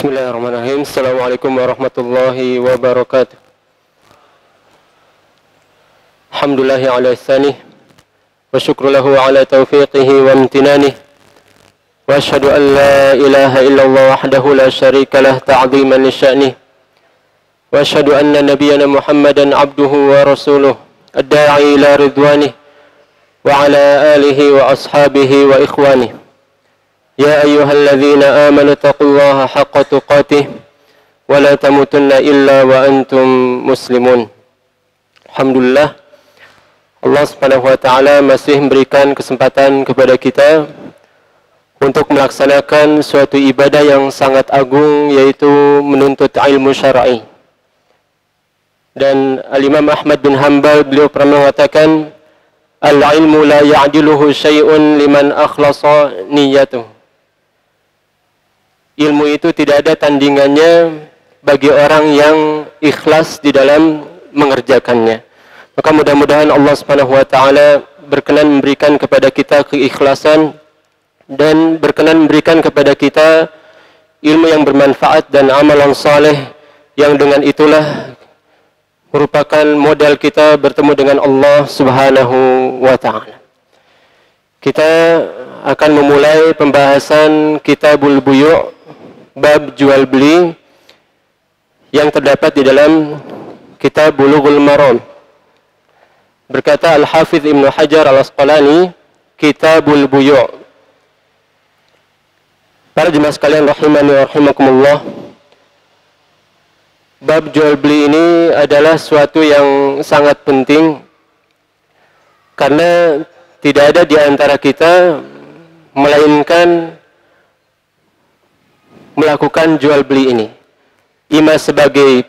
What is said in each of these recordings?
Bismillahirrahmanirrahim. Assalamualaikum warahmatullahi wabarakatuh. Alhamdulillahi ala ihsanih wa syukru lahu ala taufiqihi wa amtinanih wa ashhadu an la ilaha illallah wahdahu la syarika lah ta'ziman li sya'nih wa ashhadu anna nabiyyana Muhammadan abduhu wa rasuluh ad-da'i ila ridwanih wa ala alihi wa ashabihi wa ikhwanih. Ya ayyuhalladzina amanu taqullaha haqqa tuqatih wa la tamutunna illa wa antum muslimun. Alhamdulillah, Allah Subhanahu wa taala masih memberikan kesempatan kepada kita untuk melaksanakan suatu ibadah yang sangat agung, yaitu menuntut ilmu syar'i. Dan Al-Imam Ahmad bin Hanbal, beliau pernah mengatakan, al-ilmu la ya'diluhu syai'un liman akhlasa niyyatuh. Ilmu itu tidak ada tandingannya bagi orang yang ikhlas di dalam mengerjakannya. Maka mudah-mudahan Allah Subhanahu wa taala berkenan memberikan kepada kita keikhlasan dan berkenan memberikan kepada kita ilmu yang bermanfaat dan amalan saleh yang dengan itulah merupakan modal kita bertemu dengan Allah Subhanahu wa taala. Kita akan memulai pembahasan Kitabul Buyu', bab jual beli, yang terdapat di dalam Kitab Bulughul Maram. Berkata Al-Hafidz Ibnu Hajar Al-Asqalani, Kitabul Buyu'. Para jemaah sekalian rahimani wa rahimakumullah, bab jual beli ini adalah suatu yang sangat penting, karena tidak ada di antara kita melainkan melakukan jual beli ini, ima sebagai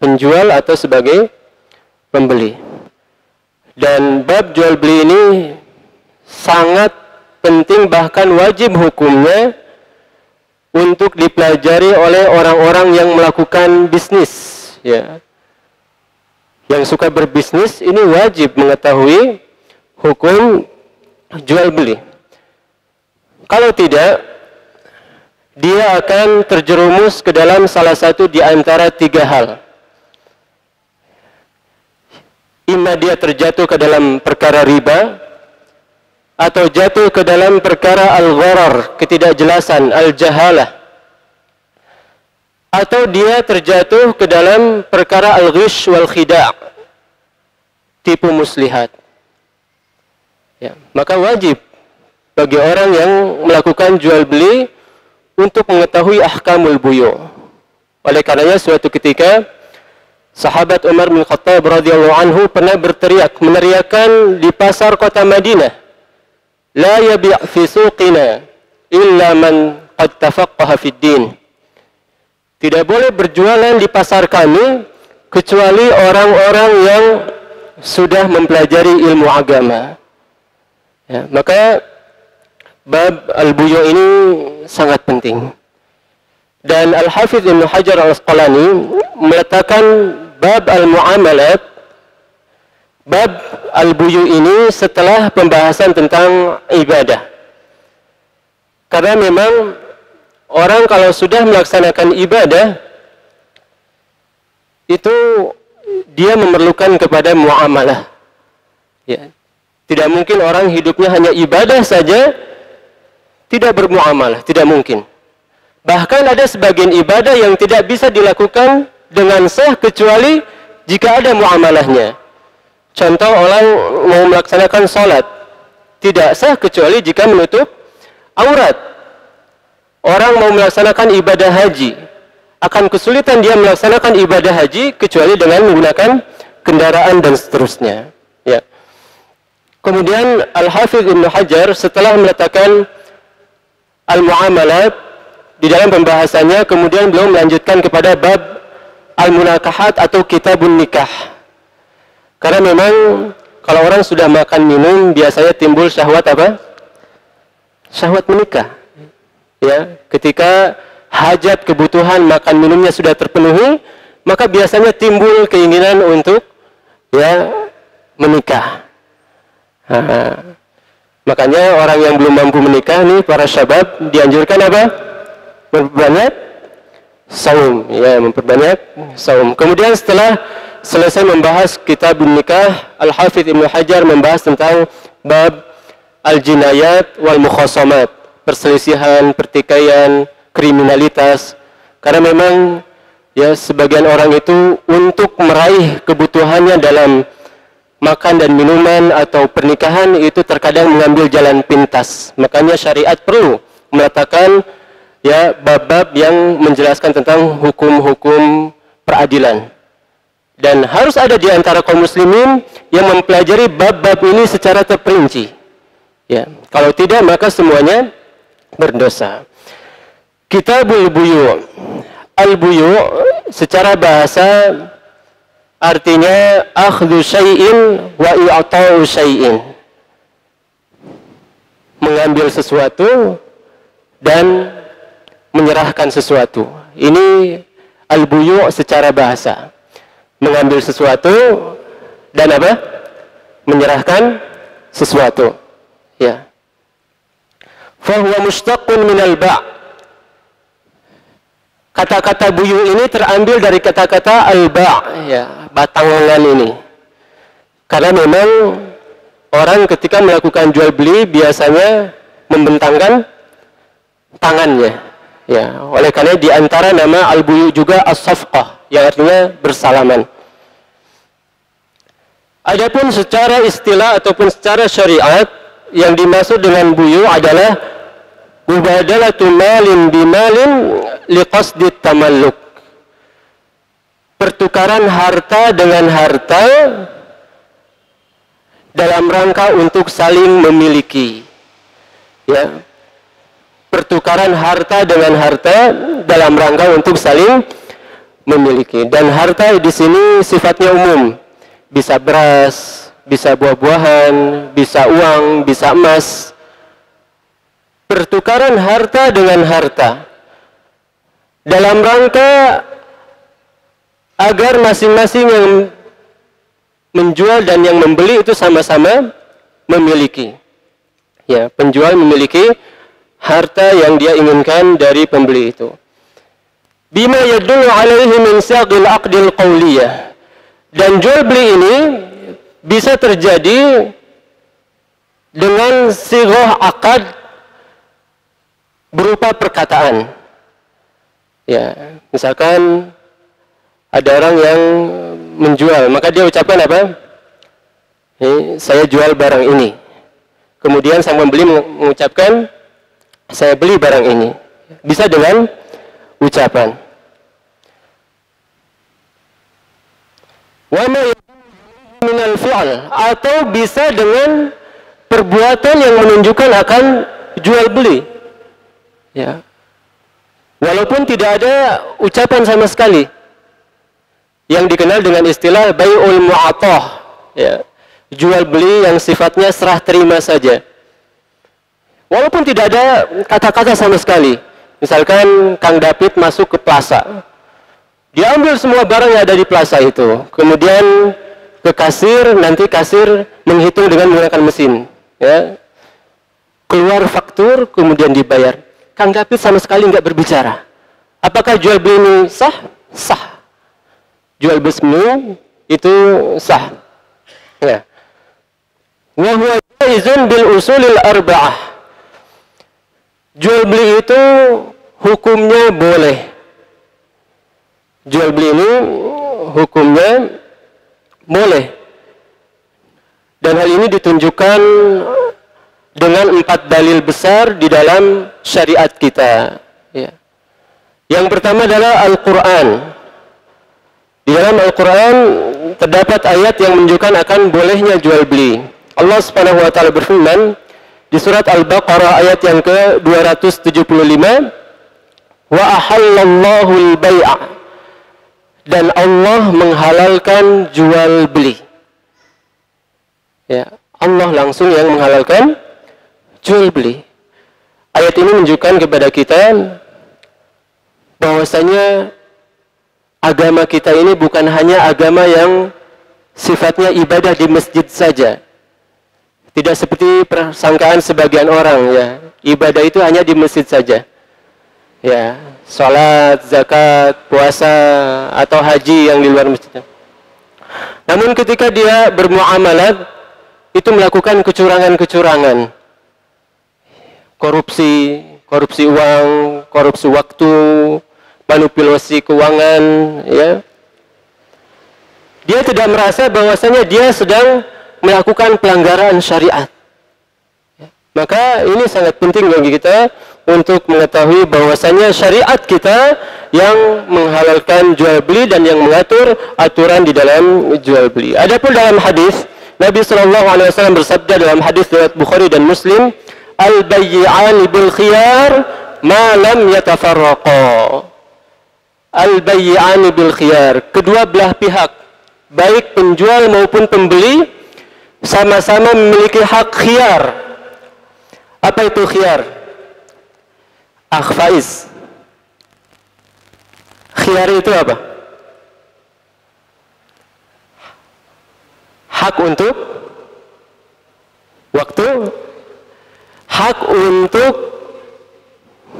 penjual atau sebagai pembeli. Dan bab jual beli ini sangat penting, bahkan wajib hukumnya untuk dipelajari oleh orang-orang yang melakukan bisnis, ya. Yang suka berbisnis ini wajib mengetahui hukum jual beli. Kalau tidak, dia akan terjerumus ke dalam salah satu di antara tiga hal. Ima dia terjatuh ke dalam perkara riba, atau jatuh ke dalam perkara al-gharar, ketidakjelasan, al-jahalah, atau dia terjatuh ke dalam perkara al-ghish wal khida', tipu muslihat. Ya, maka wajib bagi orang yang melakukan jual beli untuk mengetahui ahkamul buyu'. Oleh karenanya suatu ketika sahabat Umar bin Khattab radhiyallahu anhu pernah meneriakkan di pasar kota Madinah, la yabi' fi suqina illa man qad tafaqqaha fid din. Tidak boleh berjualan di pasar kami kecuali orang-orang yang sudah mempelajari ilmu agama. Ya, maka bab al-buyu' ini sangat penting. Dan Al-Hafidz Ibnu Hajar Al-Asqalani meletakkan bab al-muamalat, bab al-buyu' ini setelah pembahasan tentang ibadah. Karena memang orang kalau sudah melaksanakan ibadah, itu dia memerlukan kepada muamalah. Ya. Tidak mungkin orang hidupnya hanya ibadah saja, tidak bermuamalah, tidak mungkin. Bahkan ada sebagian ibadah yang tidak bisa dilakukan dengan sah kecuali jika ada muamalahnya. Contoh, orang mau melaksanakan salat, tidak sah kecuali jika menutup aurat. Orang mau melaksanakan ibadah haji, akan kesulitan dia melaksanakan ibadah haji kecuali dengan menggunakan kendaraan dan seterusnya. Ya. Kemudian Al-Hafidz Ibnu Hajar setelah meletakkan al-muamalat di dalam pembahasannya, kemudian beliau melanjutkan kepada bab al-munakahat atau kitabun nikah. Karena memang kalau orang sudah makan minum biasanya timbul syahwat apa? Syahwat menikah. Ya, ketika hajat kebutuhan makan minumnya sudah terpenuhi, maka biasanya timbul keinginan untuk ya menikah. Makanya orang yang belum mampu menikah nih, para syabab, dianjurkan apa? Berbanyak saum, ya, memperbanyak saum. Kemudian setelah selesai membahas kitab nikah, Al-Hafidz Ibnu Hajar membahas tentang bab al-jinayat wal mukhasamat, perselisihan, pertikaian, kriminalitas. Karena memang ya sebagian orang itu untuk meraih kebutuhannya dalam makan dan minuman atau pernikahan itu terkadang mengambil jalan pintas. Makanya syariat perlu meletakkan ya bab-bab yang menjelaskan tentang hukum-hukum peradilan. Dan harus ada di antara kaum muslimin yang mempelajari bab-bab ini secara terperinci. Ya, kalau tidak maka semuanya berdosa. Kitabul Buyu'. Al-Buyu' secara bahasa artinya akhdhu syai'in wa i'ta'u syai'in. Mengambil sesuatu dan menyerahkan sesuatu. Ini al-buyu' secara bahasa. Mengambil sesuatu dan apa? Menyerahkan sesuatu. Ya. Fahuwa mushtaqqun minal ba'. Kata-kata buyu ini terambil dari kata-kata al-ba', ya, batangan ini. Karena memang orang ketika melakukan jual beli biasanya membentangkan tangannya. Ya, oleh karena di antara nama al-buyu juga as-safqah, yang artinya bersalaman. Adapun secara istilah ataupun secara syariat, yang dimaksud dengan buyu adalah mubadalatu malin bimalin liqasdit tamalluk. Pertukaran harta dengan harta dalam rangka untuk saling memiliki. Ya. Pertukaran harta dengan harta dalam rangka untuk saling memiliki. Dan harta di sini sifatnya umum. Bisa beras, bisa buah-buahan, bisa uang, bisa emas. Pertukaran harta dengan harta dalam rangka agar masing-masing yang menjual dan yang membeli itu sama-sama memiliki. Ya, penjual memiliki harta yang dia inginkan dari pembeli itu. Bima yadullu alaihi min saqil aqdil qawliyah. Dan jual beli ini bisa terjadi dengan sighah akad berupa perkataan. Ya, misalkan ada orang yang menjual, maka dia ucapkan apa? Saya jual barang ini. Kemudian sang pembeli mengucapkan, saya beli barang ini. Bisa dengan ucapan. Wa ma minal fi'l, atau bisa dengan perbuatan yang menunjukkan akan jual beli. Ya. Walaupun tidak ada ucapan sama sekali. Yang dikenal dengan istilah bai'ul mu'athah. Ya. Jual beli yang sifatnya serah terima saja. Walaupun tidak ada kata-kata sama sekali. Misalkan Kang David masuk ke plaza. Dia ambil semua barang yang ada di plaza itu. Kemudian ke kasir, nanti kasir menghitung dengan menggunakan mesin. Ya. Keluar faktur, kemudian dibayar. Kang David sama sekali nggak berbicara. Apakah jual beli ini sah? Sah. Jual beli itu sah. Ya. Wa huwa jaizun bil usulil arba'ah. Jual beli itu hukumnya boleh. Jual beli ini hukumnya boleh. Dan hal ini ditunjukkan dengan 4 dalil besar di dalam syariat kita. Ya. Yang pertama adalah Al-Quran. Di dalam Al-Quran terdapat ayat yang menunjukkan akan bolehnya jual beli. Allah Subhanahu wa taala berfirman di surat Al-Baqarah ayat yang ke-275, wa ahallallahu al-bai'a, dan Allah menghalalkan jual beli. Ya, Allah langsung yang menghalalkan jual beli. Ayat ini menunjukkan kepada kita bahwasanya agama kita ini bukan hanya agama yang sifatnya ibadah di masjid saja. Tidak seperti persangkaan sebagian orang, ya. Ibadah itu hanya di masjid saja. Ya, salat, zakat, puasa, atau haji yang di luar masjid. Namun ketika dia bermuamalat, itu melakukan kecurangan-kecurangan, korupsi uang, korupsi waktu, manipulasi keuangan, ya. Dia tidak merasa bahwasanya dia sedang melakukan pelanggaran syariat. Maka ini sangat penting bagi kita untuk mengetahui bahwasanya syariat kita yang menghalalkan jual beli dan yang mengatur aturan di dalam jual beli. Adapun dalam hadis, Nabi SAW bersabda dalam hadis riwayat Bukhari dan Muslim, al-bayyi'ani bil khiyar ma lam yatafarraqa. Al-bayyi'ani bil khiyar, kedua belah pihak, baik penjual maupun pembeli, sama-sama memiliki hak khiyar. Apa itu khiyar? Faiz. Khiyar itu apa? Hak untuk waktu, hak untuk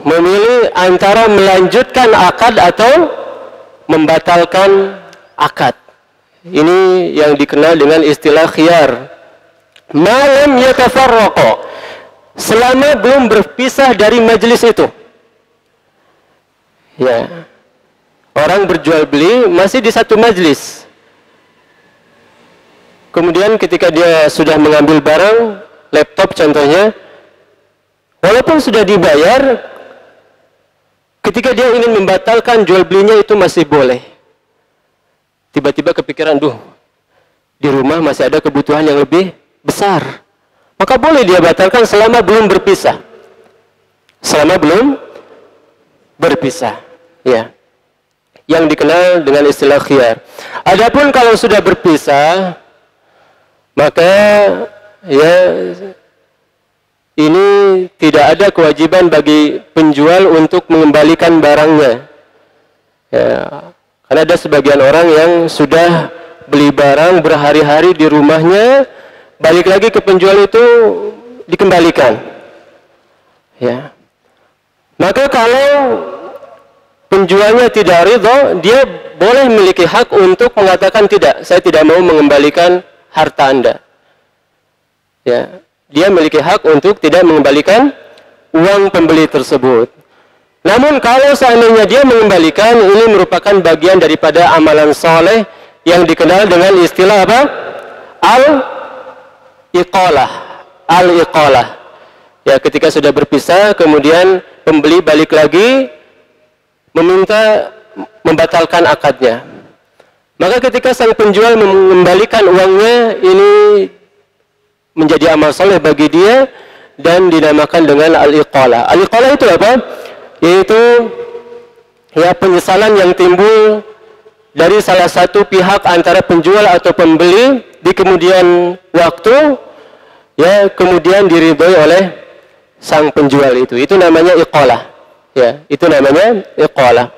memilih antara melanjutkan akad atau membatalkan akad. Ini yang dikenal dengan istilah khiyar. Malam yatafarraqa, selama belum berpisah dari majelis itu. Ya. Orang berjual beli masih di satu majelis. Kemudian ketika dia sudah mengambil barang, laptop contohnya, walaupun sudah dibayar, ketika dia ingin membatalkan jual belinya itu masih boleh. Tiba-tiba kepikiran, di rumah masih ada kebutuhan yang lebih besar. Maka boleh dia batalkan selama belum berpisah. Selama belum berpisah. Ya. Yang dikenal dengan istilah khiyar. Adapun kalau sudah berpisah, maka ya ini tidak ada kewajiban bagi penjual untuk mengembalikan barangnya. Ya. Karena ada sebagian orang yang sudah beli barang berhari-hari di rumahnya, balik lagi ke penjual itu dikembalikan. Ya. Maka kalau penjualnya tidak ridho, dia boleh memiliki hak untuk mengatakan tidak, saya tidak mau mengembalikan harta Anda. Ya. Dia memiliki hak untuk tidak mengembalikan uang pembeli tersebut. Namun kalau seandainya dia mengembalikan, ini merupakan bagian daripada amalan soleh yang dikenal dengan istilah apa? Al-iqalah. Al-iqalah. Ya, ketika sudah berpisah, kemudian pembeli balik lagi meminta membatalkan akadnya. Maka ketika sang penjual mengembalikan uangnya, ini menjadi amal soleh bagi dia dan dinamakan dengan al-iqalah. Al-iqalah itu apa? Yaitu ya penyesalan yang timbul dari salah satu pihak antara penjual atau pembeli di kemudian waktu, ya kemudian diridhoi oleh sang penjual itu. Itu namanya iqalah. Ya, itu namanya iqalah.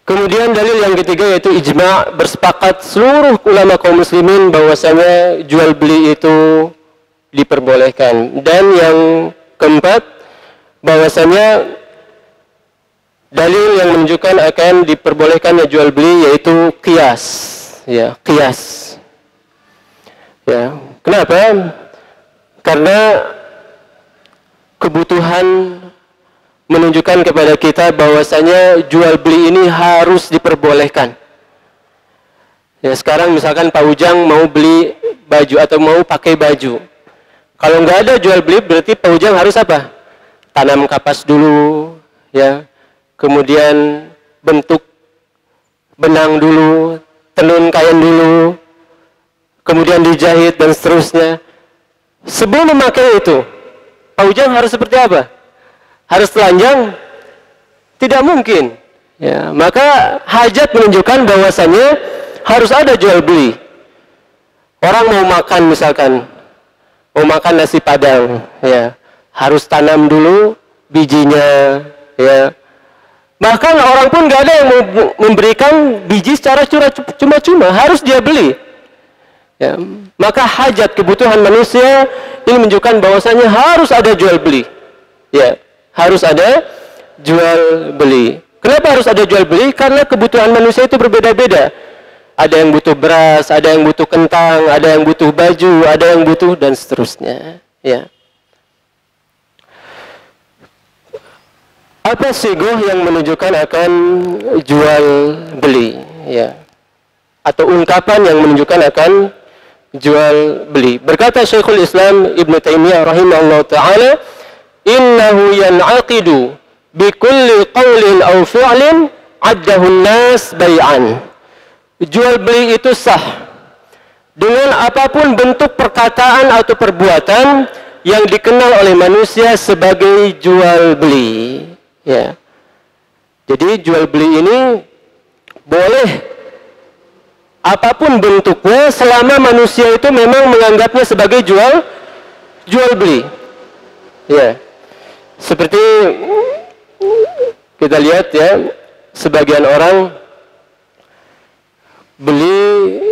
Kemudian dalil yang ketiga yaitu ijma', bersepakat seluruh ulama kaum muslimin bahwasanya jual beli itu diperbolehkan. Dan yang keempat, bahwasanya dalil yang menunjukkan akan diperbolehkannya jual beli yaitu qiyas. Ya, qiyas. Ya, kenapa? Karena kebutuhan menunjukkan kepada kita bahwasanya jual beli ini harus diperbolehkan. Ya, sekarang misalkan Pak Ujang mau beli baju atau mau pakai baju. Kalau nggak ada jual beli berarti Pak Ujang harus apa? Tanam kapas dulu, ya. Kemudian bentuk benang dulu, tenun kain dulu, kemudian dijahit dan seterusnya. Sebelum memakai itu, Pak Ujang harus seperti apa? Harus telanjang? Tidak mungkin. Ya, maka hajat menunjukkan bahwasanya harus ada jual beli. Orang mau makan misalkan, mau makan nasi padang, ya, harus tanam dulu bijinya, ya. Bahkan orang pun nggak ada yang mau memberikan biji secara cuma-cuma, harus dia beli. Ya, maka hajat kebutuhan manusia ini menunjukkan bahwasanya harus ada jual beli. Ya, harus ada jual beli. Kenapa harus ada jual beli? Karena kebutuhan manusia itu berbeda-beda. Ada yang butuh beras, ada yang butuh kentang, ada yang butuh baju, ada yang butuh dan seterusnya. Ya. Apa sigoh yang menunjukkan akan jual beli? Ya. Atau ungkapan yang menunjukkan akan jual beli. Berkata Syekhul Islam Ibnu Taimiyah rahimahullah ta'ala, innahu yan'aqidu bikulli qawlin aw fi'lin addahu an-nas bay'an. Jual beli itu sah dengan apapun bentuk perkataan atau perbuatan yang dikenal oleh manusia sebagai jual beli. Ya. Jadi jual beli ini boleh apapun bentuknya selama manusia itu memang menganggapnya sebagai jual beli. Ya. Seperti kita lihat ya, sebagian orang beli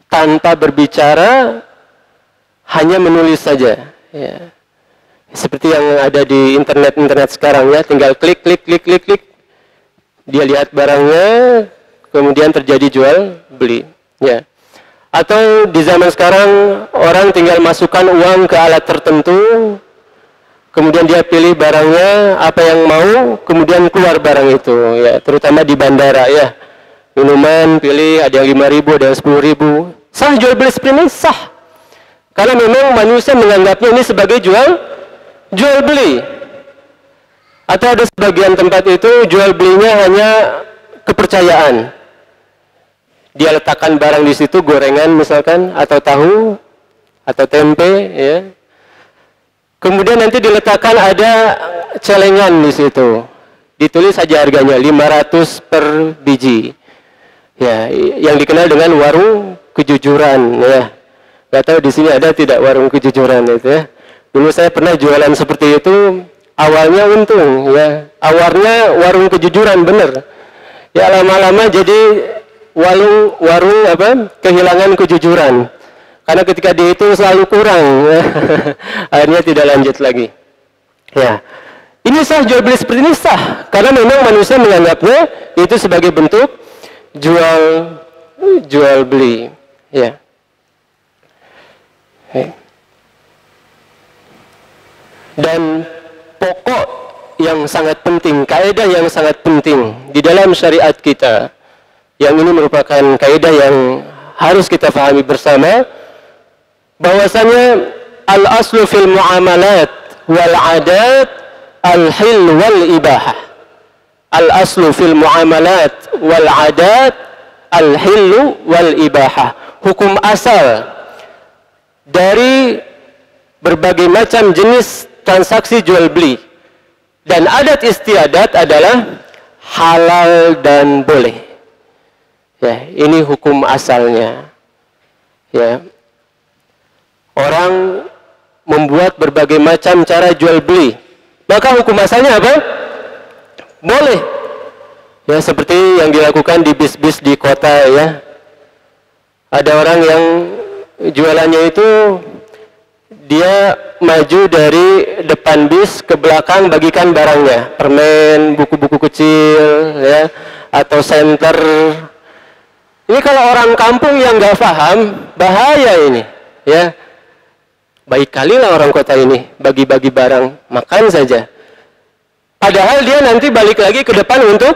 tanpa berbicara, hanya menulis saja. Ya. Seperti yang ada di internet sekarang ya, tinggal klik, dia lihat barangnya, kemudian terjadi jual beli. Ya. Atau di zaman sekarang orang tinggal masukkan uang ke alat tertentu, kemudian dia pilih barangnya apa yang mau, kemudian keluar barang itu. Ya, terutama di bandara ya. Minuman pilih, ada yang 5.000, ada yang 10.000. Sah jual beli seperti ini? Sah. Karena memang manusia menganggapnya ini sebagai jual beli. Atau ada sebagian tempat itu jual belinya hanya kepercayaan. Dia letakkan barang di situ, gorengan misalkan, atau tahu, atau tempe, ya. Kemudian nanti diletakkan ada celengan di situ. Ditulis saja harganya 500 per biji. Ya, yang dikenal dengan warung kejujuran, ya. Nggak tahu di sini ada tidak warung kejujuran itu ya. Dulu saya pernah jualan seperti itu, awalnya untung, ya. Awalnya warung kejujuran bener. Ya lama-lama jadi warung kehilangan kejujuran. Karena ketika dihitung selalu kurang, ya. Akhirnya tidak lanjut lagi. Ya, ini sah jual beli seperti ini sah, karena memang manusia menganggapnya itu sebagai bentuk jual beli. Ya. Dan pokok yang sangat penting, kaidah yang sangat penting di dalam syariat kita, yang ini merupakan kaidah yang harus kita pahami bersama, bahwasanya al-aslu fil muamalat wal adat al-hil wal ibahah. Al-aslu fil muamalat wal adat al-hil wal ibahah. Hukum asal dari berbagai macam jenis transaksi jual beli dan adat istiadat adalah halal dan boleh. Ya, ini hukum asalnya. Ya. Orang membuat berbagai macam cara jual beli, maka hukum asalnya apa? Boleh. Ya, seperti yang dilakukan di bis-bis di kota ya. Ada orang yang jualannya itu dia maju dari depan bis ke belakang bagikan barangnya, permen, buku-buku kecil, ya, atau senter. Ini kalau orang kampung yang nggak paham, bahaya ini, ya. Baik kali lah orang kota ini bagi-bagi barang, makan saja. Padahal dia nanti balik lagi ke depan untuk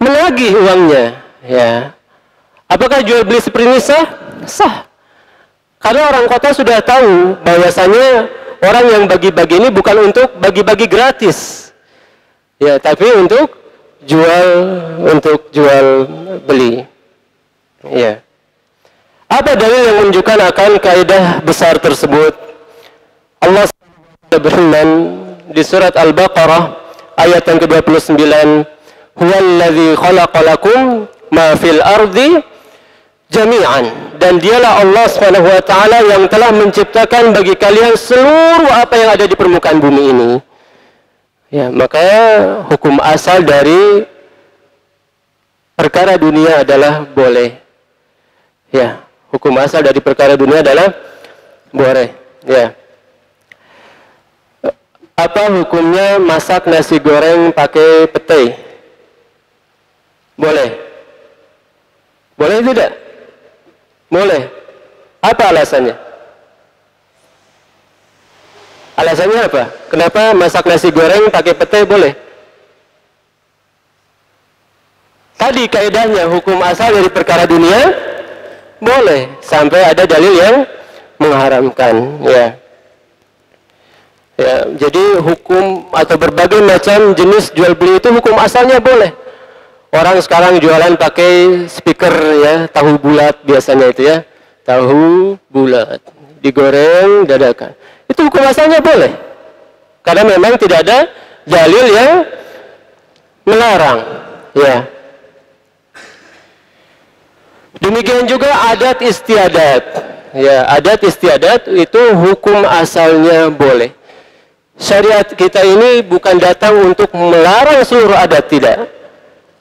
menagih uangnya, ya. Apakah jual beli seperti ini sah? Sah. Karena orang kota sudah tahu bahwasanya orang yang bagi-bagi ini bukan untuk bagi-bagi gratis, ya, tapi untuk jual beli. Ya. Apa dalil yang menunjukkan akan kaidah besar tersebut? Allah berfirman di surat Al-Baqarah ayat yang ke-29, "Huwallazi khalaqalakum ma fil ardi jami'an." Dan dialah Allah Subhanahu wa taala yang telah menciptakan bagi kalian seluruh apa yang ada di permukaan bumi ini. Ya, maka hukum asal dari perkara dunia adalah boleh. Ya, hukum asal dari perkara dunia adalah boleh. Ya. Apa hukumnya masak nasi goreng pakai petai? Boleh? Boleh tidak? Boleh. Apa alasannya? Alasannya apa? Kenapa masak nasi goreng pakai petai boleh? Tadi kaidahnya hukum asal dari perkara dunia boleh, sampai ada dalil yang mengharamkan, ya. Ya, jadi hukum atau berbagai macam jenis jual beli itu hukum asalnya boleh. Orang sekarang jualan pakai speaker, ya, tahu bulat biasanya itu, ya, tahu bulat digoreng dadakan. Itu hukum asalnya boleh, karena memang tidak ada dalil yang melarang, ya. Demikian juga adat istiadat, ya, adat istiadat itu hukum asalnya boleh. Syariat kita ini bukan datang untuk melarang seluruh adat, tidak.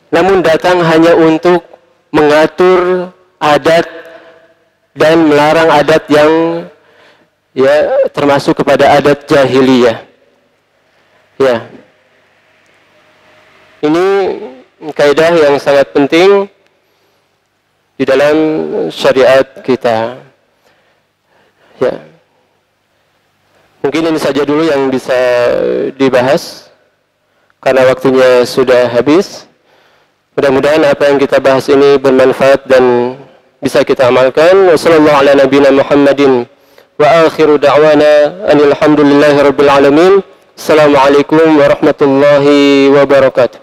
Namun datang hanya untuk mengatur adat dan melarang adat yang, ya, termasuk kepada adat jahiliyah. Ya. Ini kaidah yang sangat penting di dalam syariat kita. Ya. Mungkin ini saja dulu yang bisa dibahas, karena waktunya sudah habis. Mudah-mudahan apa yang kita bahas ini bermanfaat dan bisa kita amalkan. Wassallallahu ala nabiyina Muhammadin wa akhiru da'wana anil hamdulillahi rabbil alamin. Assalamualaikum warahmatullahi wabarakatuh.